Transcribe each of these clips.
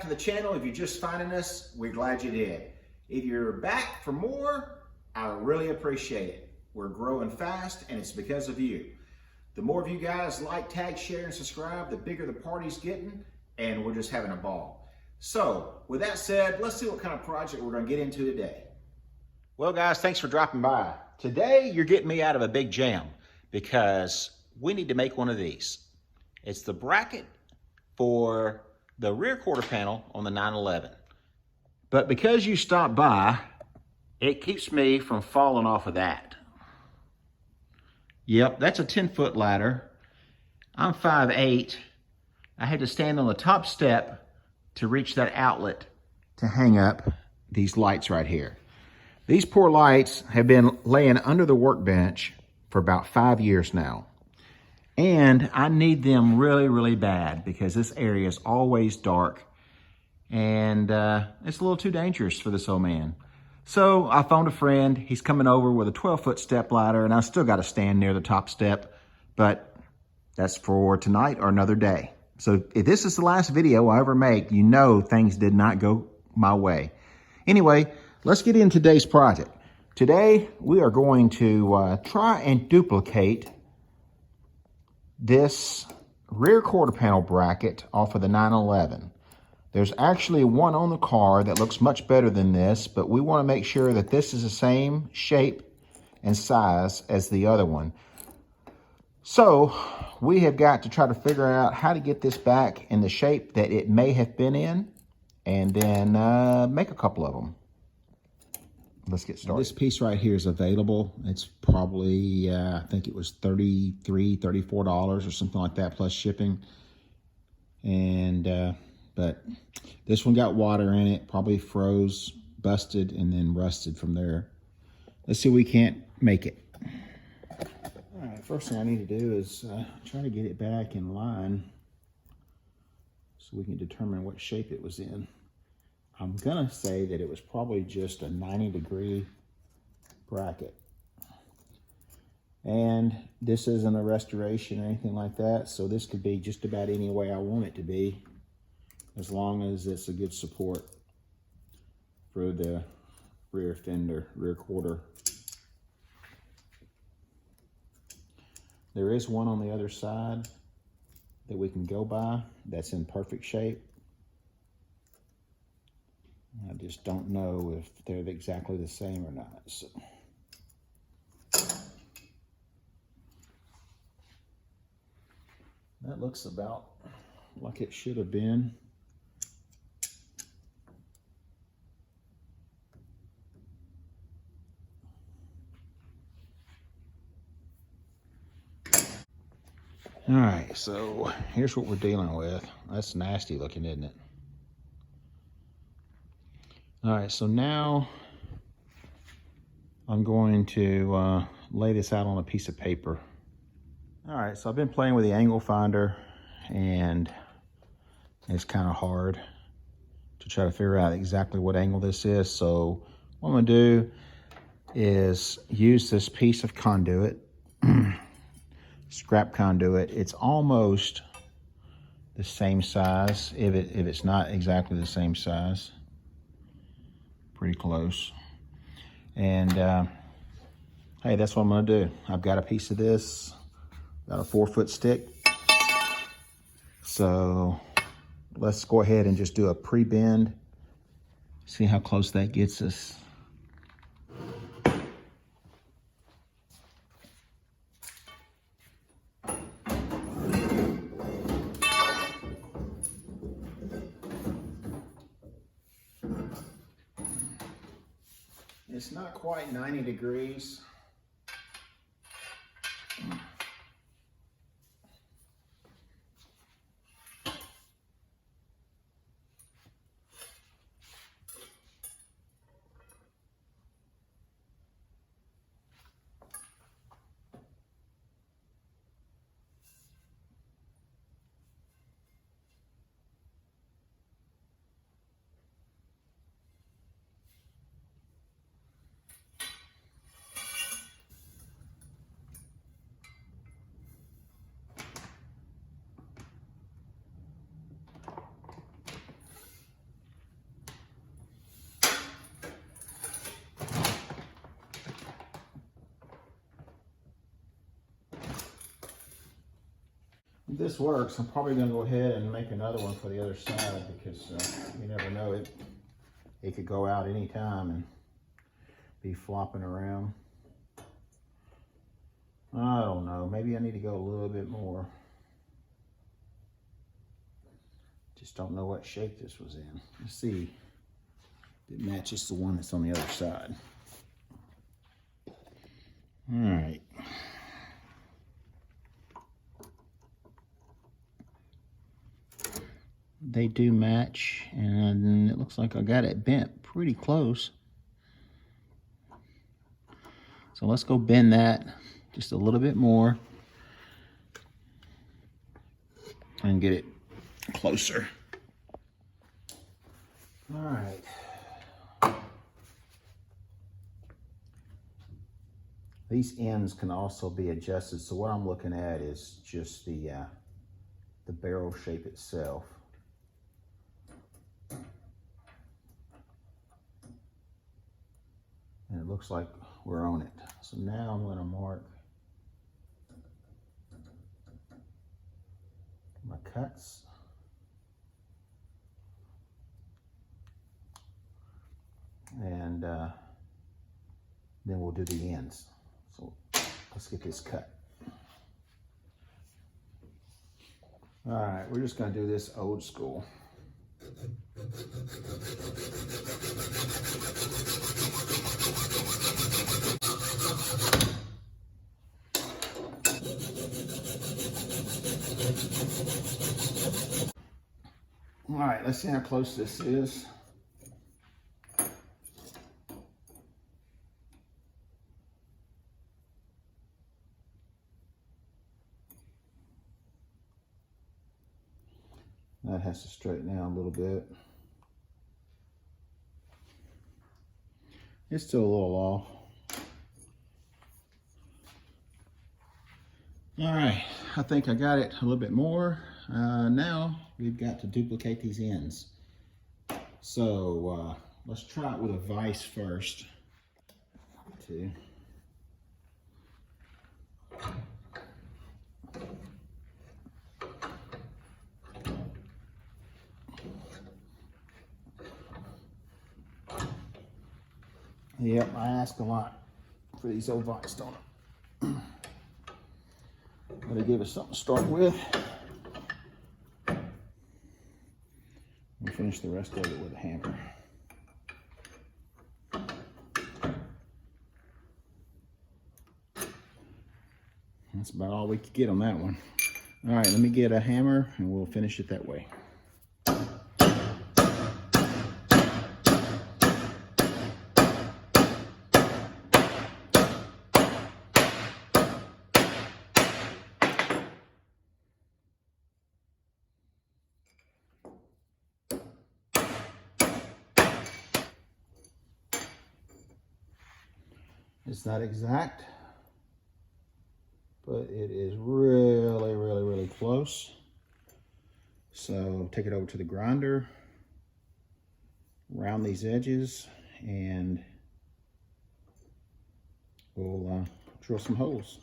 to the channel. If you're just finding us, we're glad you did. If you're back for more, I really appreciate it. We're growing fast, and it's because of you. The more of you guys like, tag, share, and subscribe, the bigger the party's getting, and we're just having a ball. So, with that said, let's see what kind of project we're going to get into today. Well, guys, thanks for dropping by. Today, you're getting me out of a big jam because we need to make one of these. It's the bracket for the rear quarter panel on the 911. But because you stopped by, it keeps me from falling off of that. Yep, that's a 10-foot ladder. I'm 5'8". I had to stand on the top step to reach that outlet to hang up these lights right here. These poor lights have been laying under the workbench for about 5 years now. And I need them really, really bad because this area is always dark and it's a little too dangerous for this old man. So I phoned a friend. He's coming over with a 12-foot step ladder, and I still got to stand near the top step, but that's for tonight or another day. So if this is the last video I ever make, you know things did not go my way. Anyway, let's get into today's project. Today, we are going to try and duplicate this rear quarter panel bracket off of the 911. There's actually one on the car that looks much better than this, but we want to make sure that this is the same shape and size as the other one. So we have got to try to figure out how to get this back in the shape that it may have been in, and then make a couple of them. Let's get started. This piece right here is available. It's probably, I think it was $33, $34 or something like that plus shipping. And, but this one got water in it, probably froze, busted, and then rusted from there. Let's see if we can't make it. All right, first thing I need to do is try to get it back in line so we can determine what shape it was in. I'm gonna say that it was probably just a 90-degree bracket. And this isn't a restoration or anything like that, so this could be just about any way I want it to be, as long as it's a good support for the rear fender, rear quarter. There is one on the other side that we can go by that's in perfect shape. I just don't know if they're exactly the same or not. So. That looks about like it should have been. All right, so here's what we're dealing with. That's nasty looking, isn't it? All right, so now I'm going to lay this out on a piece of paper. All right, so I've been playing with the angle finder, and it's kind of hard to try to figure out exactly what angle this is. So what I'm gonna do is use this piece of conduit, scrap conduit. It's almost the same size, if it's not exactly the same size. Pretty close. And hey, that's what I'm gonna do. I've got a piece of this, got a 4-foot stick. So let's go ahead and just do a pre-bend, see how close that gets us. It's not quite 90 degrees. If this works, I'm probably going to go ahead and make another one for the other side because you never know, it could go out anytime and be flopping around. I don't know, maybe I need to go a little bit more. Just don't know what shape this was in. Let's see if it matches the one that's on the other side. All right. They do match, and it looks like I got it bent pretty close. So let's go bend that just a little bit more and get it closer. All right. These ends can also be adjusted. So what I'm looking at is just the barrel shape itself. And it looks like we're on it. So now I'm going to mark my cuts. And then we'll do the ends. So let's get this cut. All right, we're just going to do this old school. All right, let's see how close this is. That has to straighten out a little bit. It's still a little off. All right, I think I got it a little bit more. Now we've got to duplicate these ends. So let's try it with a vise first. Two. Yep, I ask a lot for these old vise, don't I? Gotta give us something to start with. We'll finish the rest of it with a hammer. That's about all we could get on that one. All right, let me get a hammer and we'll finish it that way. It's not exact, but it is really, really, really close. So take it over to the grinder, round these edges, and we'll drill some holes.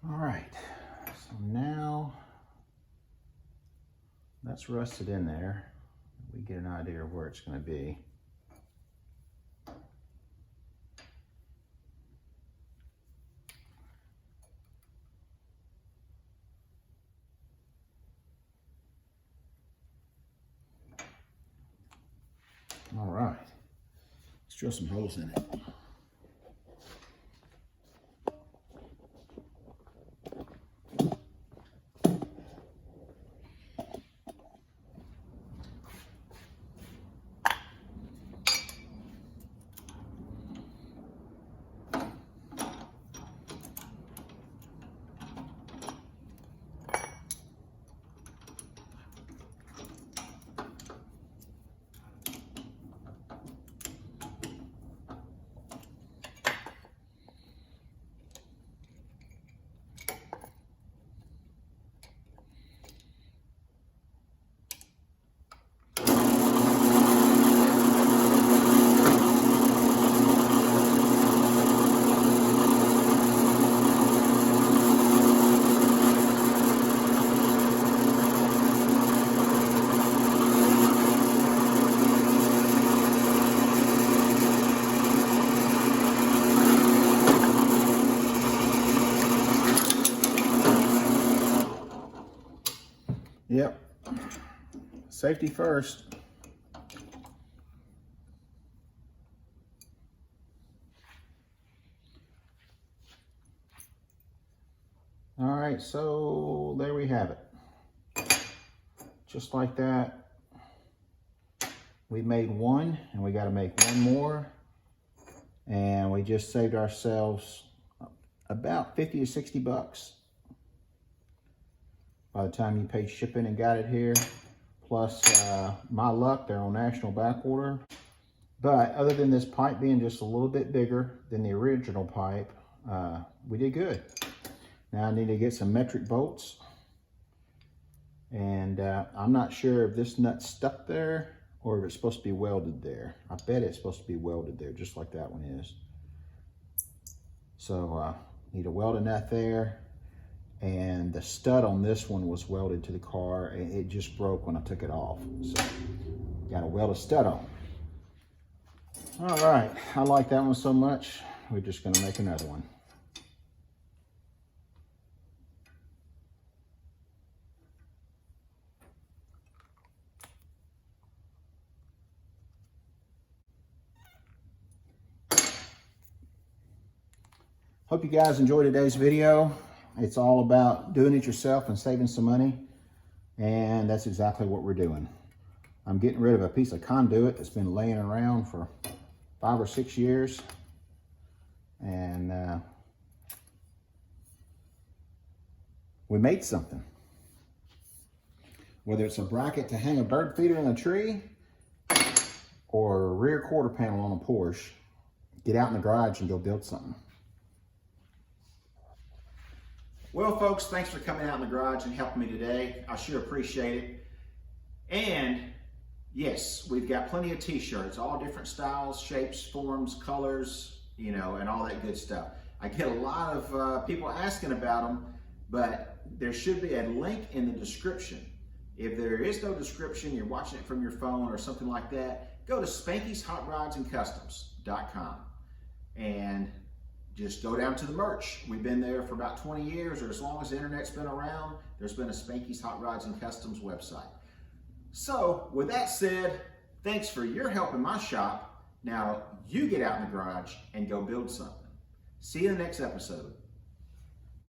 All right, so now that's rusted in there. We get an idea of where it's going to be. All right, let's drill some holes in it. Yep. Safety first. All right, so there we have it. Just like that. We made one, and we got to make one more. And we just saved ourselves about 50 to 60 bucks by the time you paid shipping and got it here. Plus, my luck, they're on national back order. But other than this pipe being just a little bit bigger than the original pipe, we did good. Now I need to get some metric bolts. And I'm not sure if this nut's stuck there or if it's supposed to be welded there. I bet it's supposed to be welded there, just like that one is. So need to weld a nut there. And the stud on this one was welded to the car. It just broke when I took it off. So got to weld a stud on. All right, I like that one so much, we're just gonna make another one. Hope you guys enjoyed today's video. It's all about doing it yourself and saving some money. And that's exactly what we're doing. I'm getting rid of a piece of conduit that's been laying around for 5 or 6 years. And we made something. Whether it's a bracket to hang a bird feeder in a tree or a rear quarter panel on a Porsche, get out in the garage and go build something. Well, folks, thanks for coming out in the garage and helping me today. I sure appreciate it. And yes, we've got plenty of t-shirts, all different styles, shapes, forms, colors, you know, and all that good stuff. I get a lot of people asking about them, but there should be a link in the description. If there is no description, you're watching it from your phone or something like that, go to SpankysHotRodsAndCustoms.com and just go down to the merch. We've been there for about 20 years, or as long as the internet's been around, there's been a Spankys Hot Rods and Customs website. So with that said, thanks for your help in my shop. Now you get out in the garage and go build something. See you in the next episode.